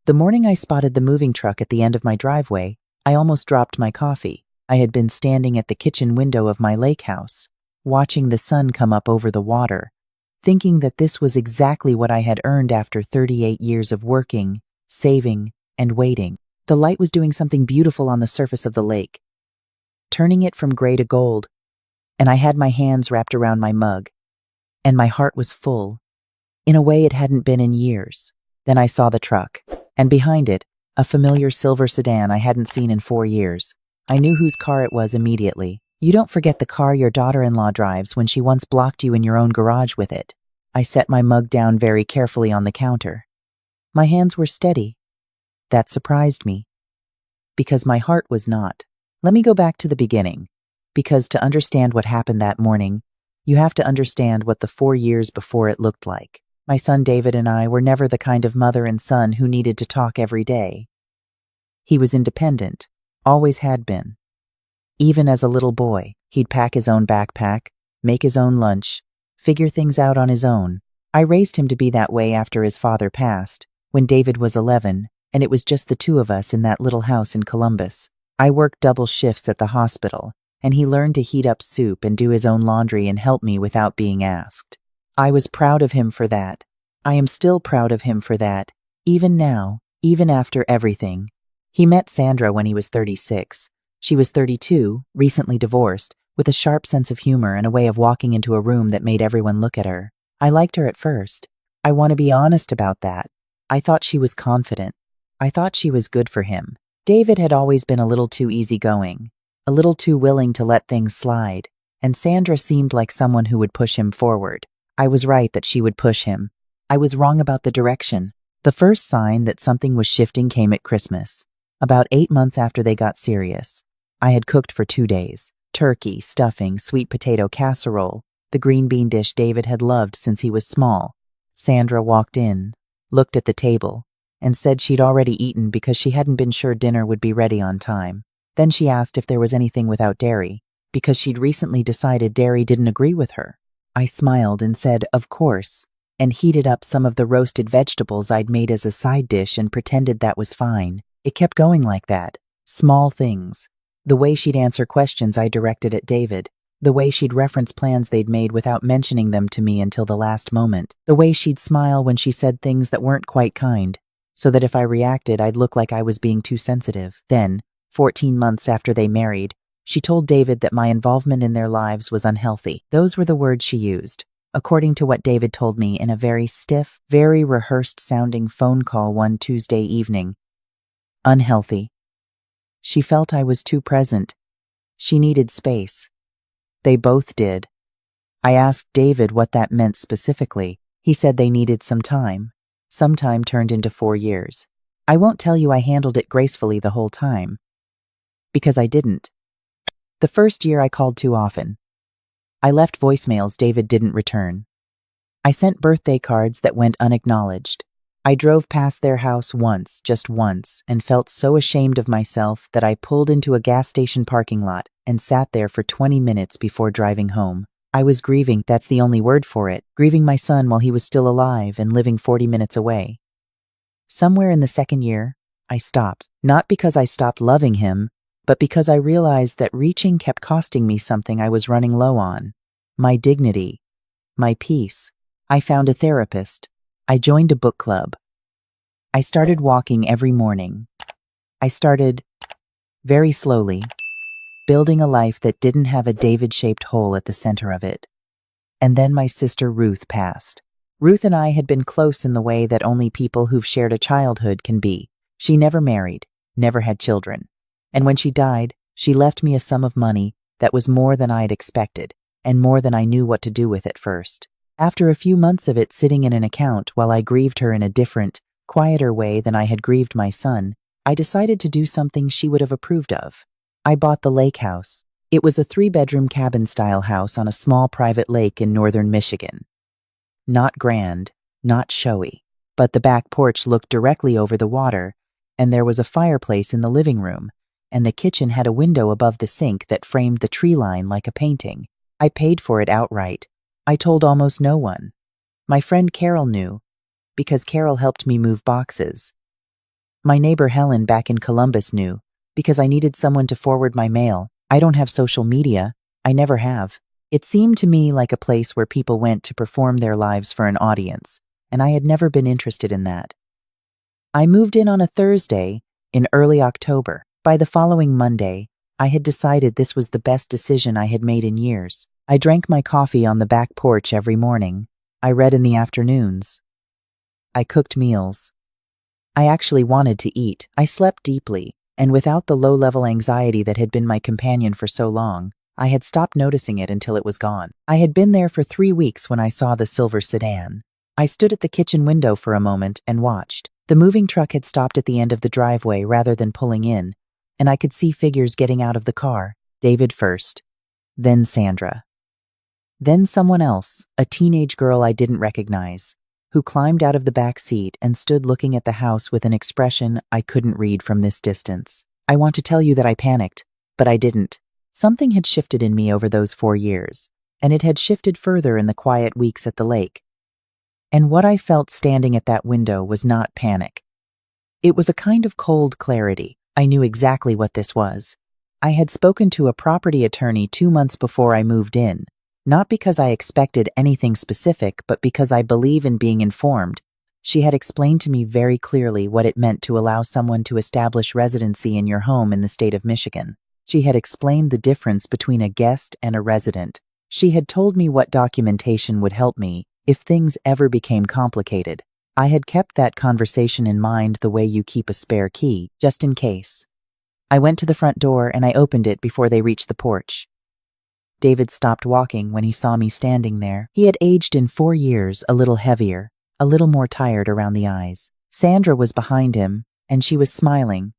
The morning I spotted the moving truck at the end of my driveway, I almost dropped my coffee. I had been standing at the kitchen window of my lake house, watching the sun come up over the water, thinking that this was exactly what I had earned after 38 years of working, saving, and waiting. The light was doing something beautiful on the surface of the lake, turning it from gray to gold, and I had my hands wrapped around my mug, and my heart was full, in a way it hadn't been in years. Then I saw the truck, and behind it, a familiar silver sedan I hadn't seen in 4 years. I knew whose car it was immediately. You don't forget the car your daughter-in-law drives when she once blocked you in your own garage with it. I set my mug down very carefully on the counter. My hands were steady. That surprised me, because my heart was not. Let me go back to the beginning, because to understand what happened that morning, you have to understand what the 4 years before it looked like. My son David and I were never the kind of mother and son who needed to talk every day. He was independent, always had been. Even as a little boy, he'd pack his own backpack, make his own lunch, figure things out on his own. I raised him to be that way after his father passed, when David was 11, and it was just the two of us in that little house in Columbus. I worked double shifts at the hospital, and he learned to heat up soup and do his own laundry and help me without being asked. I was proud of him for that. I am still proud of him for that, even now, even after everything. He met Sandra when he was 36. She was 32, recently divorced, with a sharp sense of humor and a way of walking into a room that made everyone look at her. I liked her at first. I want to be honest about that. I thought she was confident. I thought she was good for him. David had always been a little too easygoing, a little too willing to let things slide, and Sandra seemed like someone who would push him forward. I was right that she would push him. I was wrong about the direction. The first sign that something was shifting came at Christmas, about 8 months after they got serious. I had cooked for 2 days. Turkey, stuffing, sweet potato casserole, the green bean dish David had loved since he was small. Sandra walked in, looked at the table, and said she'd already eaten because she hadn't been sure dinner would be ready on time. Then she asked if there was anything without dairy, because she'd recently decided dairy didn't agree with her. I smiled and said, of course, and heated up some of the roasted vegetables I'd made as a side dish and pretended that was fine. It kept going like that. Small things. The way she'd answer questions I directed at David. The way she'd reference plans they'd made without mentioning them to me until the last moment. The way she'd smile when she said things that weren't quite kind, so that if I reacted, I'd look like I was being too sensitive. Then, 14 months after they married, she told David that my involvement in their lives was unhealthy. Those were the words she used, according to what David told me in a very stiff, very rehearsed-sounding phone call one Tuesday evening. Unhealthy. She felt I was too present. She needed space. They both did. I asked David what that meant specifically. He said they needed some time. Some time turned into 4 years. I won't tell you I handled it gracefully the whole time, because I didn't. The first year I called too often. I left voicemails David didn't return. I sent birthday cards that went unacknowledged. I drove past their house once, just once, and felt so ashamed of myself that I pulled into a gas station parking lot and sat there for 20 minutes before driving home. I was grieving, that's the only word for it, grieving my son while he was still alive and living 40 minutes away. Somewhere in the second year, I stopped. Not because I stopped loving him, but because I realized that reaching kept costing me something I was running low on. My dignity. My peace. I found a therapist. I joined a book club. I started walking every morning. I started, very slowly, building a life that didn't have a David-shaped hole at the center of it. And then my sister Ruth passed. Ruth and I had been close in the way that only people who've shared a childhood can be. She never married, never had children. And when she died, she left me a sum of money that was more than I'd expected, and more than I knew what to do with at first. After a few months of it sitting in an account while I grieved her in a different, quieter way than I had grieved my son, I decided to do something she would have approved of. I bought the lake house. It was a 3-bedroom cabin-style house on a small private lake in northern Michigan. Not grand, not showy, but the back porch looked directly over the water, and there was a fireplace in the living room, and the kitchen had a window above the sink that framed the tree line like a painting. I paid for it outright. I told almost no one. My friend Carol knew, because Carol helped me move boxes. My neighbor Helen back in Columbus knew, because I needed someone to forward my mail. I don't have social media. I never have. It seemed to me like a place where people went to perform their lives for an audience, and I had never been interested in that. I moved in on a Thursday in early October. By the following Monday, I had decided this was the best decision I had made in years. I drank my coffee on the back porch every morning. I read in the afternoons. I cooked meals. I actually wanted to eat. I slept deeply, and without the low-level anxiety that had been my companion for so long, I had stopped noticing it until it was gone. I had been there for 3 weeks when I saw the silver sedan. I stood at the kitchen window for a moment and watched. The moving truck had stopped at the end of the driveway rather than pulling in, and I could see figures getting out of the car. David first, then Sandra. Then someone else, a teenage girl I didn't recognize, who climbed out of the back seat and stood looking at the house with an expression I couldn't read from this distance. I want to tell you that I panicked, but I didn't. Something had shifted in me over those 4 years, and it had shifted further in the quiet weeks at the lake. And what I felt standing at that window was not panic. It was a kind of cold clarity. I knew exactly what this was. I had spoken to a property attorney 2 months before I moved in, not because I expected anything specific, but because I believe in being informed. She had explained to me very clearly what it meant to allow someone to establish residency in your home in the state of Michigan. She had explained the difference between a guest and a resident. She had told me what documentation would help me if things ever became complicated. I had kept that conversation in mind the way you keep a spare key, just in case. I went to the front door and I opened it before they reached the porch. David stopped walking when he saw me standing there. He had aged in 4 years, a little heavier, a little more tired around the eyes. Sandra was behind him, and she was smiling,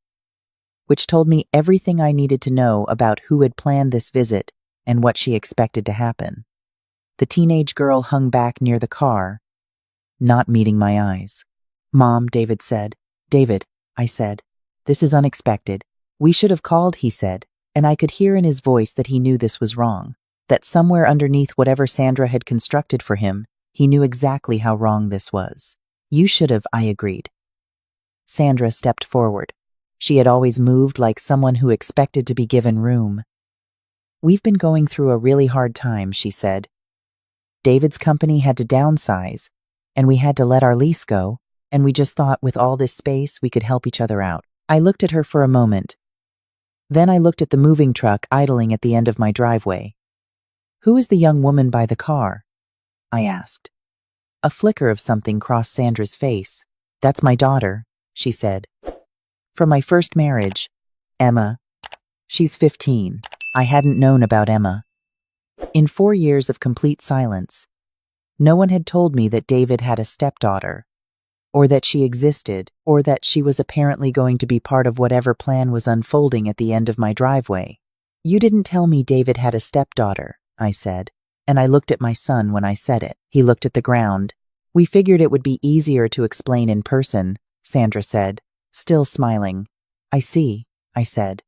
which told me everything I needed to know about who had planned this visit and what she expected to happen. The teenage girl hung back near the car, not meeting my eyes. "Mom," David said. "David," I said, "this is unexpected. We should have called," he said, and I could hear in his voice that he knew this was wrong, that somewhere underneath whatever Sandra had constructed for him, he knew exactly how wrong this was. "You should have," I agreed. Sandra stepped forward. She had always moved like someone who expected to be given room. "We've been going through a really hard time," she said. "David's company had to downsize, and we had to let our lease go, and we just thought with all this space we could help each other out." I looked at her for a moment. Then I looked at the moving truck idling at the end of my driveway. "Who is the young woman by the car?" I asked. A flicker of something crossed Sandra's face. "That's my daughter," she said. "From my first marriage, Emma. She's 15. I hadn't known about Emma. In 4 years of complete silence, no one had told me that David had a stepdaughter, or that she existed, or that she was apparently going to be part of whatever plan was unfolding at the end of my driveway. "You didn't tell me David had a stepdaughter," I said, and I looked at my son when I said it. He looked at the ground. "We figured it would be easier to explain in person," Sandra said, still smiling. "I see," I said.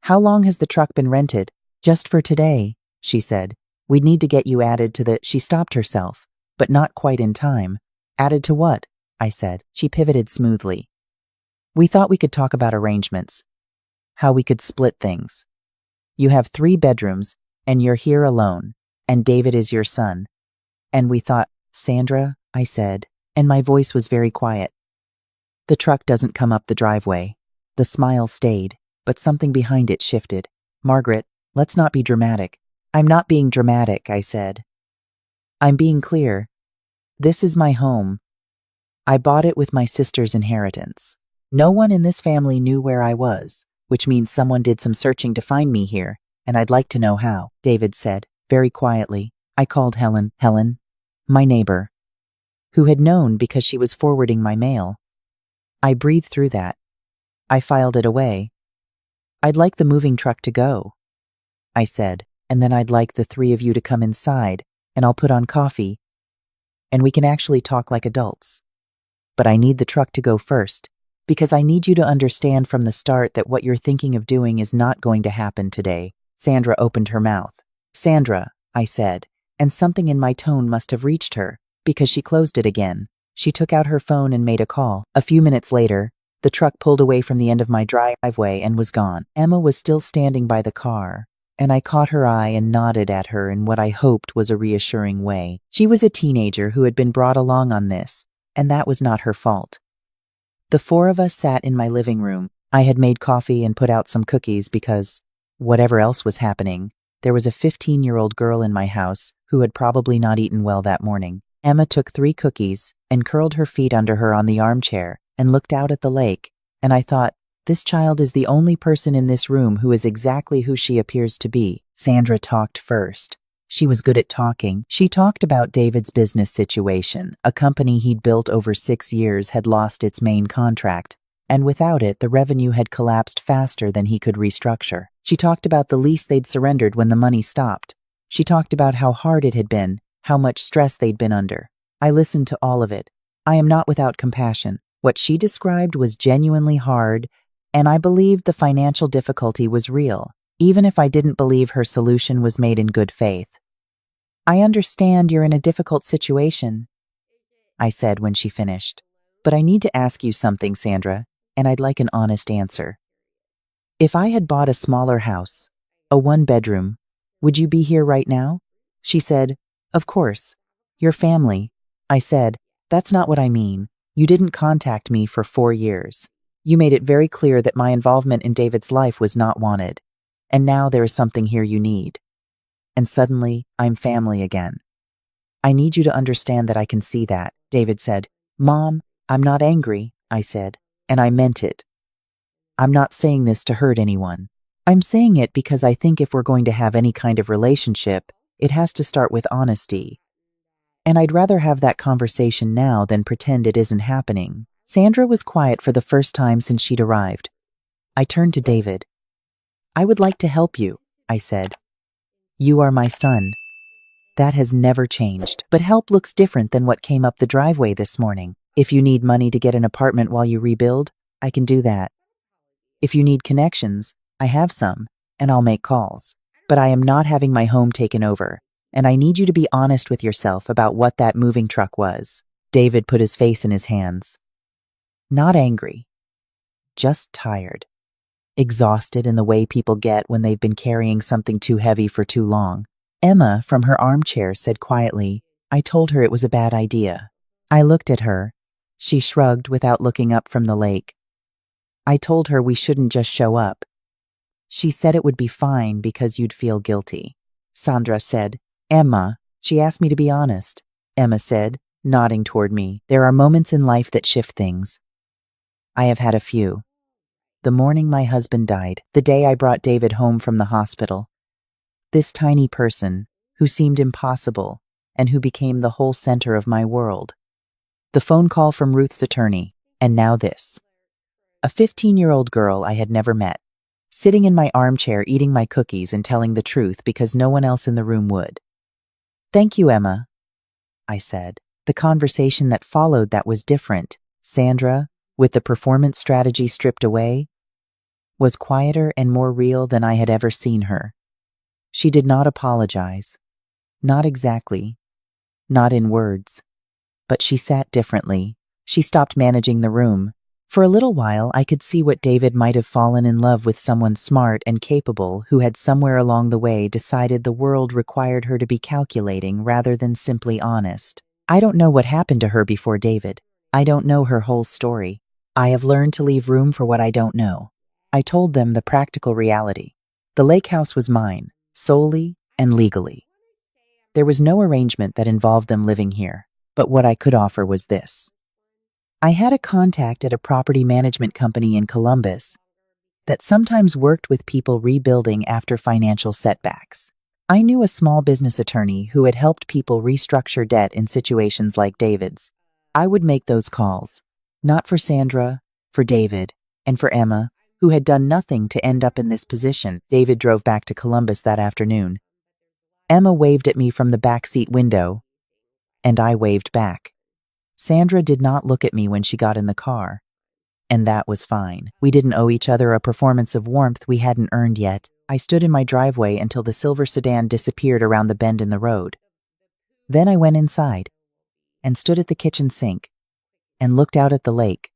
"How long has the truck been rented?" "Just for today," she said. "We'd need to get you added to the—" She stopped herself, but not quite in time. "Added to what?" I said. She pivoted smoothly. "We thought we could talk about arrangements. How we could split things. You have 3 bedrooms, and you're here alone, and David is your son. And we thought—" "Sandra," I said, and my voice was very quiet. "The truck doesn't come up the driveway." The smile stayed, but something behind it shifted. "Margaret, let's not be dramatic." "I'm not being dramatic," I said. "I'm being clear. This is my home. I bought it with my sister's inheritance. No one in this family knew where I was, which means someone did some searching to find me here, and I'd like to know how," David said, very quietly. I called Helen, my neighbor, who had known because she was forwarding my mail. I breathed through that. I filed it away. "I'd like the moving truck to go," I said, "and then I'd like the 3 of you to come inside, and I'll put on coffee, and we can actually talk like adults. But I need the truck to go first, because I need you to understand from the start that what you're thinking of doing is not going to happen today." Sandra opened her mouth. "Sandra," I said, and something in my tone must have reached her, because she closed it again. She took out her phone and made a call. A few minutes later, The truck pulled away from the end of my driveway and was gone. Emma was still standing by the car, and I caught her eye and nodded at her in what I hoped was a reassuring way. She was a teenager who had been brought along on this, and that was not her fault. The four of us sat in my living room. I had made coffee and put out some cookies because, whatever else was happening, there was a 15-year-old girl in my house who had probably not eaten well that morning. Emma took 3 cookies and curled her feet under her on the armchair and looked out at the lake, and I thought, this child is the only person in this room who is exactly who she appears to be. Sandra talked first. She was good at talking. She talked about David's business situation. A company he'd built over 6 years had lost its main contract, and without it, the revenue had collapsed faster than he could restructure. She talked about the lease they'd surrendered when the money stopped. She talked about how hard it had been, how much stress they'd been under. I listened to all of it. I am not without compassion. What she described was genuinely hard, and I believed the financial difficulty was real, even if I didn't believe her solution was made in good faith. I understand you're in a difficult situation, I said when she finished. But I need to ask you something, Sandra, and I'd like an honest answer. If I had bought a smaller house, a 1-bedroom, would you be here right now? She said, of course. Your family. I said, that's not what I mean. You didn't contact me for 4 years. You made it very clear that my involvement in David's life was not wanted. And now there is something here you need. And suddenly, I'm family again. I need you to understand that I can see that, David said. Mom, I'm not angry, I said, and I meant it. I'm not saying this to hurt anyone. I'm saying it because I think if we're going to have any kind of relationship, it has to start with honesty. And I'd rather have that conversation now than pretend it isn't happening. Sandra was quiet for the first time since she'd arrived. I turned to David. I would like to help you, I said. You are my son. That has never changed. But help looks different than what came up the driveway this morning. If you need money to get an apartment while you rebuild, I can do that. If you need connections, I have some, and I'll make calls. But I am not having my home taken over, and I need you to be honest with yourself about what that moving truck was. David put his face in his hands. Not angry. Just tired. Exhausted in the way people get when they've been carrying something too heavy for too long. Emma, from her armchair, said quietly, I told her it was a bad idea. I looked at her. She shrugged without looking up from the lake. I told her we shouldn't just show up. She said it would be fine because you'd feel guilty. Sandra said, Emma, she asked me to be honest. Emma said, nodding toward me. There are moments in life that shift things. I have had a few. The morning my husband died, the day I brought David home from the hospital. This tiny person, who seemed impossible, and who became the whole center of my world. The phone call from Ruth's attorney, and now this. A 15-year-old girl I had never met, sitting in my armchair eating my cookies and telling the truth because no one else in the room would. Thank you, Emma, I said. The conversation that followed that was different. Sandra, with the performance strategy stripped away, was quieter and more real than I had ever seen her. She did not apologize. Not exactly. Not in words. But she sat differently. She stopped managing the room. For a little while, I could see what David might have fallen in love with someone smart and capable who had somewhere along the way decided the world required her to be calculating rather than simply honest. I don't know what happened to her before David. I don't know her whole story. I have learned to leave room for what I don't know. I told them the practical reality. The lake house was mine, solely and legally. There was no arrangement that involved them living here, but what I could offer was this. I had a contact at a property management company in Columbus that sometimes worked with people rebuilding after financial setbacks. I knew a small business attorney who had helped people restructure debt in situations like David's. I would make those calls, not for Sandra, for David, and for Emma, who had done nothing to end up in this position. David drove back to Columbus that afternoon. Emma waved at me from the backseat window, and I waved back. Sandra did not look at me when she got in the car, and that was fine. We didn't owe each other a performance of warmth we hadn't earned yet. I stood in my driveway until the silver sedan disappeared around the bend in the road. Then I went inside and stood at the kitchen sink and looked out at the lake.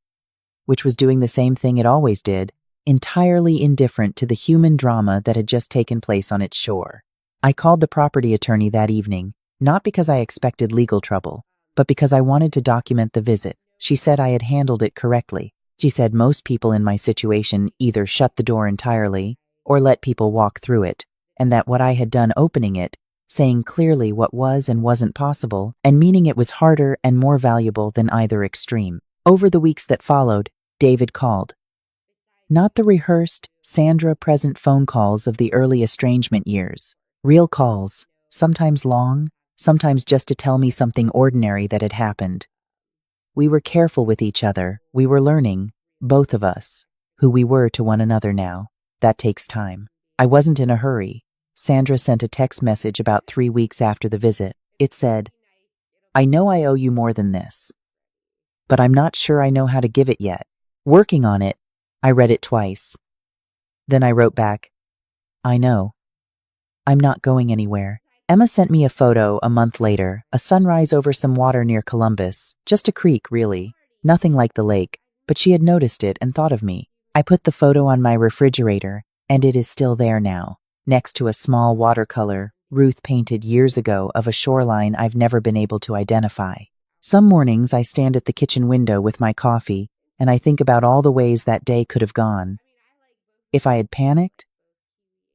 which was doing the same thing it always did, entirely indifferent to the human drama that had just taken place on its shore. I called the property attorney that evening, not because I expected legal trouble, but because I wanted to document the visit. She said I had handled it correctly. She said most people in my situation either shut the door entirely or let people walk through it, and that what I had done opening it, saying clearly what was and wasn't possible, and meaning it was harder and more valuable than either extreme. Over the weeks that followed, David called. Not the rehearsed, Sandra-present phone calls of the early estrangement years. Real calls, sometimes long, sometimes just to tell me something ordinary that had happened. We were careful with each other. We were learning, both of us, who we were to one another now. That takes time. I wasn't in a hurry. Sandra sent a text message about 3 weeks after the visit. It said, "I know I owe you more than this, but I'm not sure I know how to give it yet. Working on it." I read it twice. Then I wrote back, "I know. I'm not going anywhere." Emma sent me a photo a month later, a sunrise over some water near Columbus, just a creek, really. Nothing like the lake, but she had noticed it and thought of me. I put the photo on my refrigerator, and it is still there now, next to a small watercolor Ruth painted years ago of a shoreline I've never been able to identify. Some mornings I stand at the kitchen window with my coffee, and I think about all the ways that day could have gone. If I had panicked,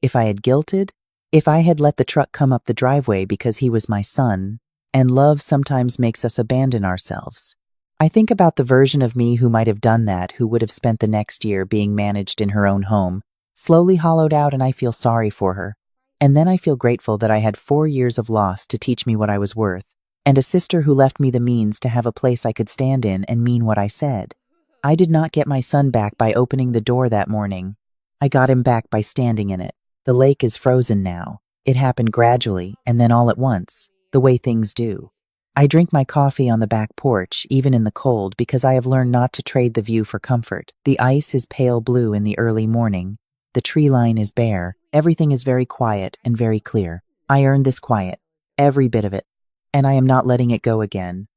if I had guilted, if I had let the truck come up the driveway because he was my son, and love sometimes makes us abandon ourselves. I think about the version of me who might have done that, who would have spent the next year being managed in her own home, slowly hollowed out, and I feel sorry for her. And then I feel grateful that I had 4 years of loss to teach me what I was worth, and a sister who left me the means to have a place I could stand in and mean what I said. I did not get my son back by opening the door that morning. I got him back by standing in it. The lake is frozen now. It happened gradually, and then all at once, the way things do. I drink my coffee on the back porch, even in the cold, because I have learned not to trade the view for comfort. The ice is pale blue in the early morning. The tree line is bare. Everything is very quiet and very clear. I earned this quiet, every bit of it, and I am not letting it go again.